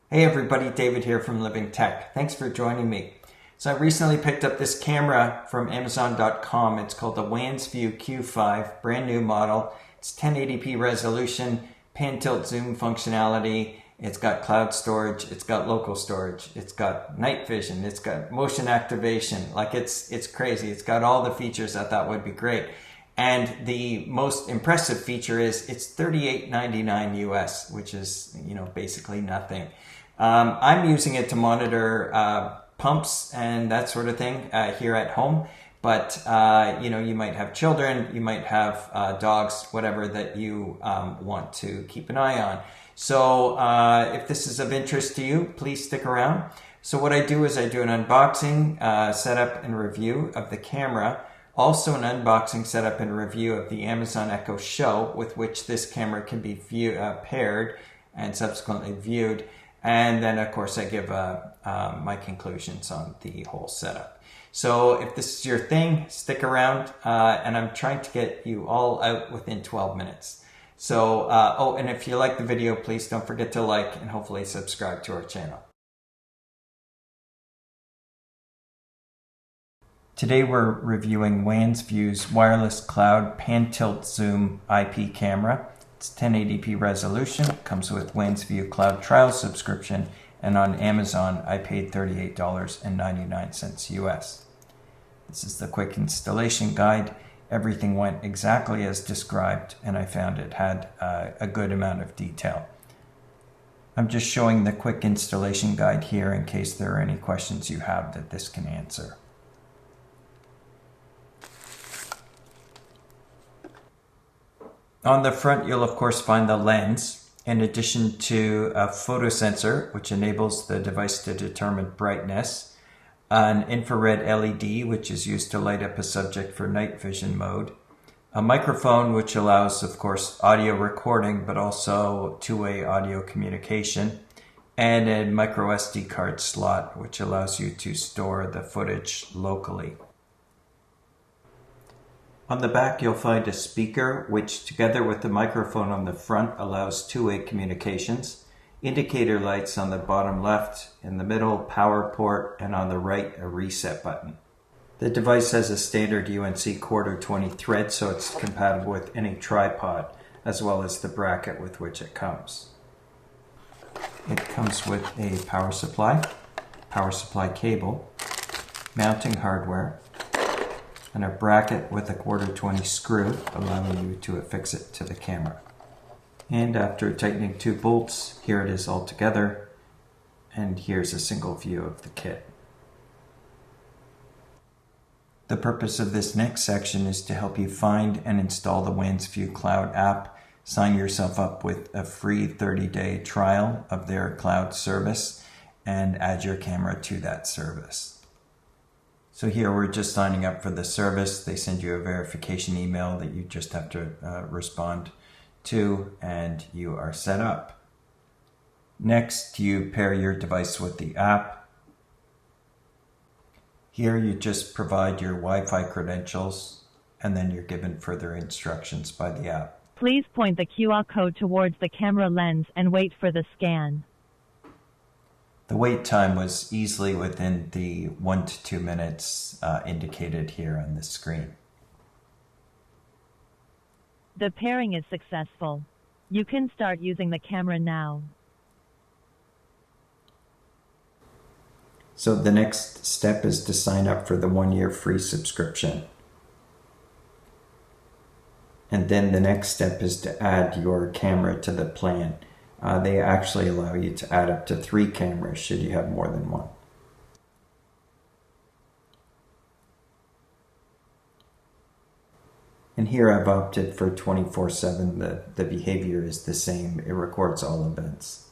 Hey everybody, David here from Living Tech. Thanks for joining me. So I recently picked up this camera from Amazon.com. It's called the Wansview Q5, brand new model. It's 1080p resolution, pan tilt zoom functionality. It's got cloud storage, it's got local storage, it's got night vision, it's got motion activation. Like it's crazy. It's got all the features I thought would be great. And the most impressive feature is it's $38.99 US, which is, basically nothing. I'm using it to monitor pumps and that sort of thing here at home. But, you might have children, you might have dogs, whatever that you want to keep an eye on. So if this is of interest to you, please stick around. So what I do is I do an unboxing, setup, and review of the camera. Also an unboxing, setup, and review of the Amazon Echo Show, with which this camera can be paired and subsequently viewed. And then, of course, I give my conclusions on the whole setup. So if this is your thing, stick around. And I'm trying to get you all out within 12 minutes. So, and if you like the video, please don't forget to like and hopefully subscribe to our channel. Today we're reviewing Wansview's wireless cloud pan tilt zoom IP camera. It's 1080p resolution, comes with Wansview cloud trial subscription, and on Amazon I paid $38.99 US. This is the quick installation guide. Everything went exactly as described, and I found it had a good amount of detail. I'm just showing the quick installation guide here in case there are any questions you have that this can answer. On the front, you'll of course find the lens, in addition to a photo sensor, which enables the device to determine brightness, an infrared LED, which is used to light up a subject for night vision mode, a microphone, which allows, of course, audio recording, but also two-way audio communication, and a micro SD card slot, which allows you to store the footage locally. On the back, you'll find a speaker, which together with the microphone on the front allows two-way communications, indicator lights on the bottom left, in the middle, power port, and on the right, a reset button. The device has a standard UNC quarter 20 thread, so it's compatible with any tripod, as well as the bracket with which it comes. It comes with a power supply cable, mounting hardware, and a bracket with a quarter 20 screw, allowing you to affix it to the camera. And after tightening two bolts, here it is all together, and here's a single view of the kit. The purpose of this next section is to help you find and install the Wansview Cloud app, sign yourself up with a free 30-day trial of their cloud service, and add your camera to that service. So here we're just signing up for the service. They send you a verification email that you just have to respond to, and you are set up. Next, you pair your device with the app. Here you just provide your Wi-Fi credentials, and then you're given further instructions by the app. Please point the QR code towards the camera lens and wait for the scan. The wait time was easily within the 1 to 2 minutes indicated here on the screen. The pairing is successful. You can start using the camera now. So the next step is to sign up for the 1-year free subscription. And then the next step is to add your camera to the plan. They actually allow you to add up to 3 cameras should you have more than one. And here I've opted for 24/7. The behavior is the same. It records all events.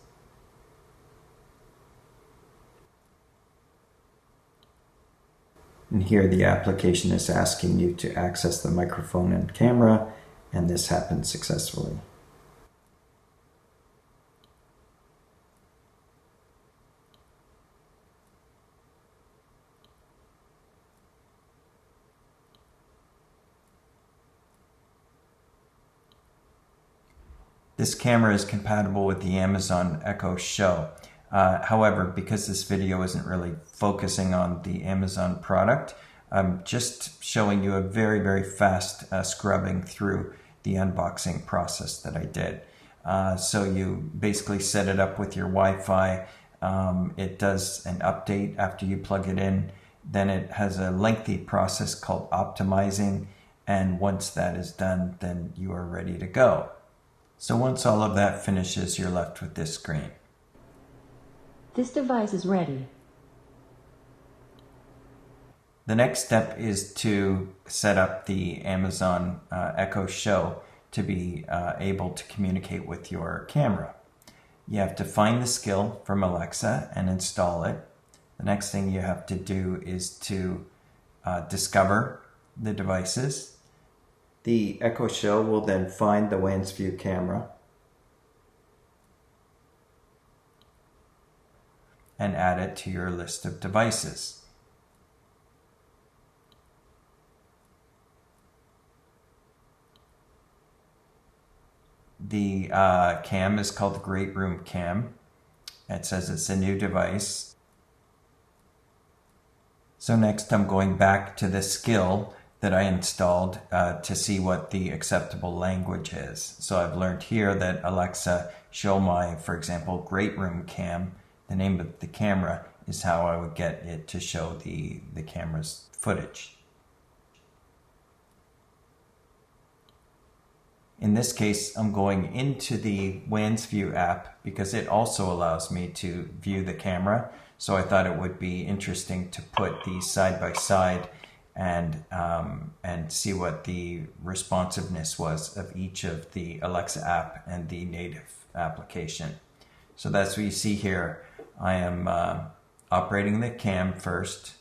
And here the application is asking you to access the microphone and camera, and this happened successfully. This camera is compatible with the Amazon Echo Show. However, because this video isn't really focusing on the Amazon product, I'm just showing you a very, very fast scrubbing through the unboxing process that I did. So you basically set it up with your Wi-Fi. It does an update after you plug it in. Then it has a lengthy process called optimizing. And once that is done, then you are ready to go. So once all of that finishes, you're left with this screen. This device is ready. The next step is to set up the Amazon Echo Show to be able to communicate with your camera. You have to find the skill from Alexa and install it. The next thing you have to do is to discover the devices. The Echo Show will then find the Wansview camera and add it to your list of devices. The cam is called the Great Room Cam. It says it's a new device. So next I'm going back to the skill that I installed to see what the acceptable language is. So I've learned here that Alexa, show my, for example, Great Room Cam. The name of the camera is how I would get it to show the camera's footage. In this case, I'm going into the Wansview app because it also allows me to view the camera. So I thought it would be interesting to put these side by side and see what the responsiveness was of each of the Alexa app and the native application. So that's what you see here. I am operating the cam first.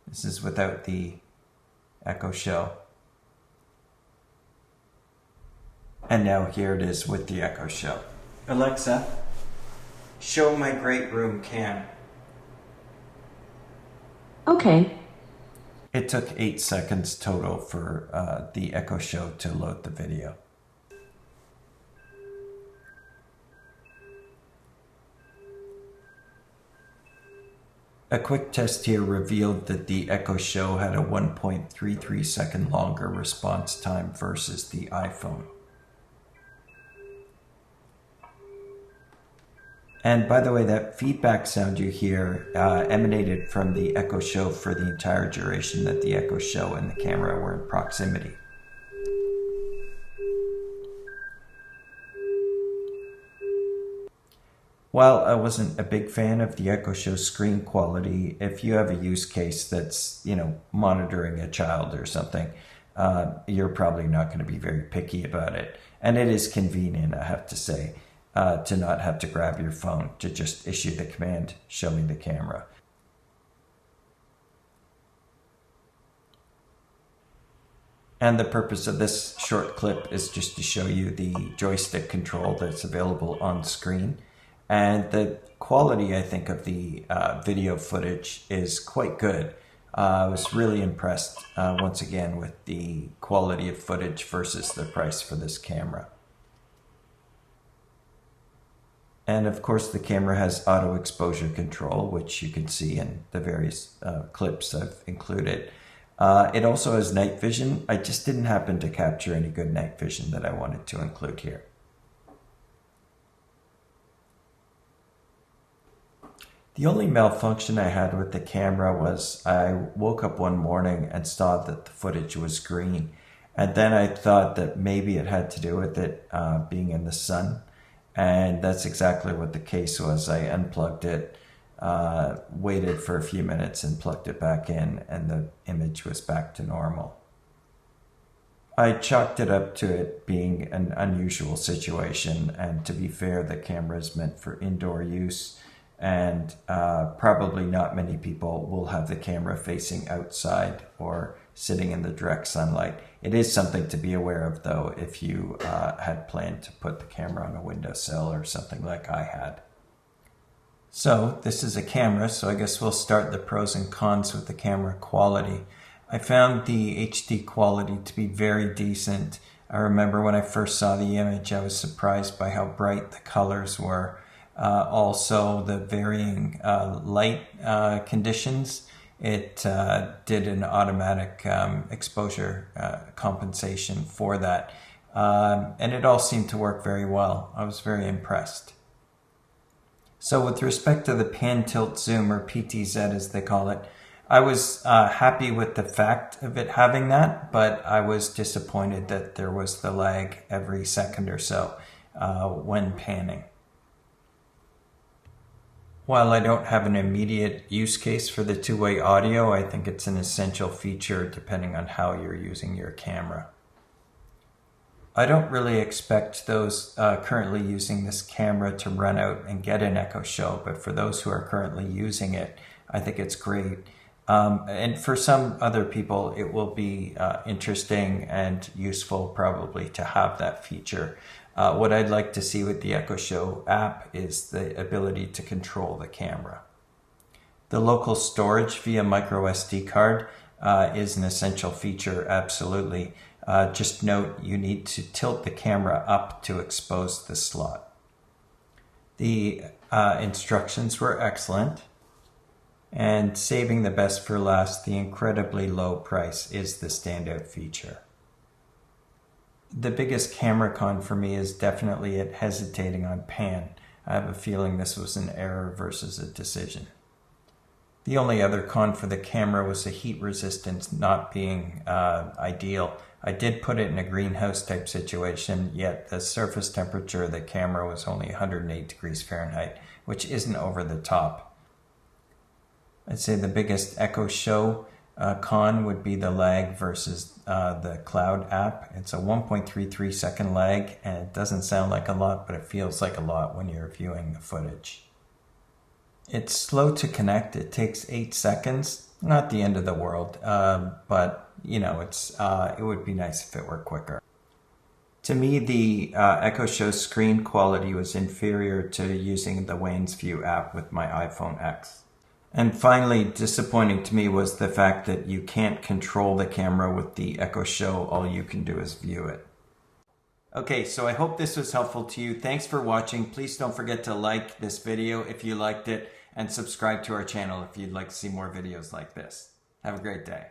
This is without the Echo Show. And now here it is with the Echo Show. Alexa, show my Great Room Cam. Okay. It took 8 seconds total for the Echo Show to load the video. A quick test here revealed that the Echo Show had a 1.33 second longer response time versus the iPhone. And by the way, that feedback sound you hear emanated from the Echo Show for the entire duration that the Echo Show and the camera were in proximity. While I wasn't a big fan of the Echo Show screen quality, if you have a use case that's, monitoring a child or something, you're probably not going to be very picky about it. And it is convenient, I have to say, to not have to grab your phone, to just issue the command, show me the camera. And the purpose of this short clip is just to show you the joystick control that's available on screen. And the quality, I think, of the video footage is quite good. I was really impressed, once again, with the quality of footage versus the price for this camera. And of course, the camera has auto exposure control, which you can see in the various clips I've included. It also has night vision. I just didn't happen to capture any good night vision that I wanted to include here. The only malfunction I had with the camera was I woke up one morning and saw that the footage was green. And then I thought that maybe it had to do with it being in the sun. And that's exactly what the case was. I unplugged it, waited for a few minutes and plugged it back in, and the image was back to normal. I chalked it up to it being an unusual situation, and to be fair, the camera is meant for indoor use, and probably not many people will have the camera facing outside or sitting in the direct sunlight. It is something to be aware of, though, if you had planned to put the camera on a windowsill or something like I had. So this is a camera, so I guess we'll start the pros and cons with the camera quality. I found the HD quality to be very decent. I remember when I first saw the image, I was surprised by how bright the colors were. Also the varying light conditions. It did an automatic exposure compensation for that. And it all seemed to work very well. I was very impressed. So with respect to the pan tilt zoom, or PTZ as they call it, I was happy with the fact of it having that, but I was disappointed that there was the lag every second or so when panning. While I don't have an immediate use case for the two-way audio, I think it's an essential feature depending on how you're using your camera. I don't really expect those currently using this camera to run out and get an Echo Show, but for those who are currently using it, I think it's great. And for some other people, it will be interesting and useful probably to have that feature. What I'd like to see with the Echo Show app is the ability to control the camera. The local storage via micro SD card is an essential feature, absolutely. Just note you need to tilt the camera up to expose the slot. The instructions were excellent. And saving the best for last, the incredibly low price is the standout feature. The biggest camera con for me is definitely it hesitating on pan. I have a feeling this was an error versus a decision. The only other con for the camera was the heat resistance not being ideal. I did put it in a greenhouse type situation, yet the surface temperature of the camera was only 108 degrees Fahrenheit, which isn't over the top. I'd say the biggest Echo Show con would be the lag versus the Cloud app. It's a 1.33 second lag, and it doesn't sound like a lot, but it feels like a lot when you're viewing the footage. It's slow to connect. It takes 8 seconds. Not the end of the world, but you know, it would be nice if it were quicker. To me, the Echo Show screen quality was inferior to using the Wansview app with my iPhone X. And finally, disappointing to me was the fact that you can't control the camera with the Echo Show. All you can do is view it. Okay, so I hope this was helpful to you. Thanks for watching. Please don't forget to like this video if you liked it, and subscribe to our channel if you'd like to see more videos like this. Have a great day.